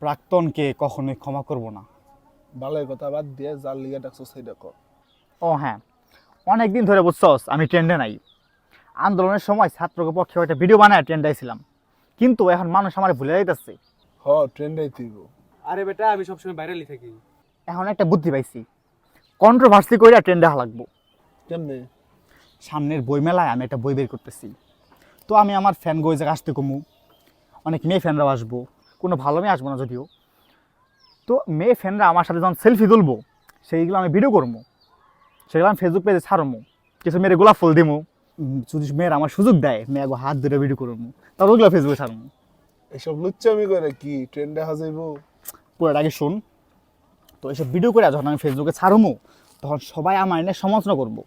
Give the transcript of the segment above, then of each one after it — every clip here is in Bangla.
প্রাক্তনকে কখনোই ক্ষমা করব না। ভালোই কথা বাদ দিয়ে যার লিগে ডাকছো সেইটা কর। ও হ্যাঁ, অনেক দিন ধরে বুঝছস আমি ট্রেন্ডে নাই। আন্দোলনের সময় ছাত্রকে পক্ষে একটা ভিডিও বানায় ট্রেন্ডে আইছিলাম, কিন্তু এখন মানুষ আমার ভুলে যাইতেছে। ট্রেন্ডেই তুইব। আরে বেটা আমি সবসময় ভাইরালই থাকি। এখন একটা বুদ্ধি পাইছি, কন্ট্রোভার্সি কইরা ট্রেন্ডে লাগবো। কেমনে? সামনের বইমেলায় আমি একটা বই বের করতেছি, তো আমি আমার ফ্যান গো জায়গায় আসতে কমু, অনেক মেয়ে ফ্যানরাও আসবো, কোনো ভালো মেয়ে আসবো না যদিও। তো মেয়ে ফ্যানরা আমার সাথে যখন সেলফি তুলবো সেইগুলো আমি ভিডিও করবো, সেগুলো আমি ফেসবুক পেজে ছাড়বো, কিছু মেয়ের গোলাপ ফুল দিবো, যদি মেয়েরা আমার সুযোগ দেয় মেয়ে হাত ধরে ভিডিও করবো, তারপর ওগুলো ফেসবুকে ছাড়বো। এসব লুচ্চামি করে কি ট্রেন্ডে হাজাইব? পুরোটা আগে শোন। তো এসব ভিডিও করে যখন আমি ফেসবুকে ছাড়বো তখন সবাই আমার এনে সমালোচনা করবো,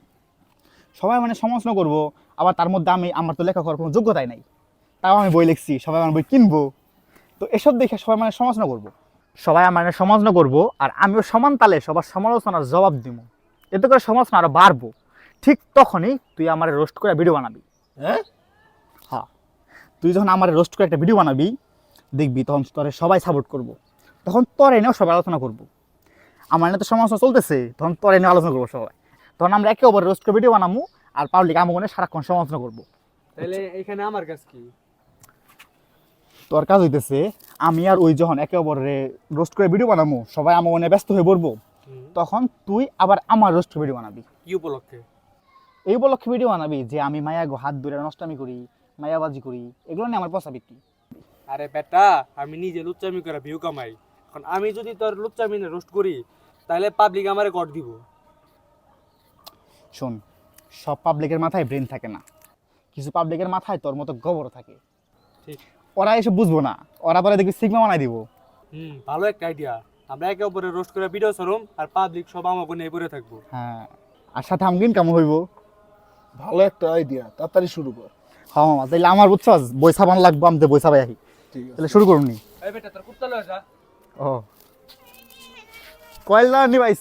সবাই মানে সমালোচনা করবো। আবার তার মধ্যে আমার তো লেখা করার কোনো যোগ্যতাই নাই, তাও আমি বই লিখছি, সবাই আমার বই কিনবো। তো এসব দেখে সবাই মানে সমালোচনা করবো, সবাই আমার এনে সমালোচনা করবো, আর আমিও সমান তালে সবার সমালোচনার জবাব দিব। এতে করে সমালোচনা আরো বাড়বো। ঠিক তখনই তুই আমার রোস্ট করে ভিডিও বানাবি। হ্যাঁ, হ্যাঁ, তুই যখন আমার রোস্ট করে একটা ভিডিও বানাবি দেখবি তখন তোরে সবাই সাপোর্ট করবো, তখন তোর এনেও সবাই আলোচনা করবো। আমার এনে তো সমালোচনা চলতেছে, তখন তোর এনে আলোচনা করবো সবাই, তখন আমরা একে অপরের রোস্ট করে ভিডিও বানাবো, আর পাবলিক আমাকে সারাক্ষণ সমালোচনা করবো। তাহলে এখানে আমার কাজ কি? তোর কাজ হইতেছে আমি আর ওই যখন একে অপরের রোস্ট করে ভিডিও বানাবো, সবাই আমার মনে ব্যস্ত হয়ে পড়বো, তখন তুই আবার আমার রোস্ট ভিডিও বানাবি। কি উপলক্ষে? এই উপলক্ষে ভিডিও বানাবি যে আমি মায়া গো হাত ধরে নষ্টামি করি, মায়াবাজি করি, এগুলো নিয়ে আমার পয়সা বিক্রি। আরে বেটা আমি নিজে লুচ্চামি করে ভিউ কামাই, এখন আমি যদি তোর লুচ্চামি রোস্ট করি তাহলে পাবলিক আমারে কর দিব। শোন, সব পাবলিকের মাথায় ব্রেন থাকে না, কিছু পাবলিকের মাথায় তোর মতো গোবর থাকে। ঠিক। ওরা এসব বুঝবো না, ওরা পরে দেখবি সিগমা বানাই দিব। ভালো একটা আইডিয়া। আমরা একে অপরের রোস্ট করে ভিডিও ছাড়ুম আর পাবলিক সব আমাকে নিয়ে পড়ে থাকবো। হ্যাঁ, আর সাথে আমি ইনকাম হইব। ভালো একটা আইডিয়া, তাড়াতাড়ি শুরু কর। হ্যাঁ মামা, তাইলে আমার বুঝছস বই সাবান লাগবো, আমি তো বই সাবাই আহি। ঠিক আছে, তাহলে শুরু করুন নি। এই বেটা তোর কুত্তা লয়ে যা। ও কয়লা নি ভাইস।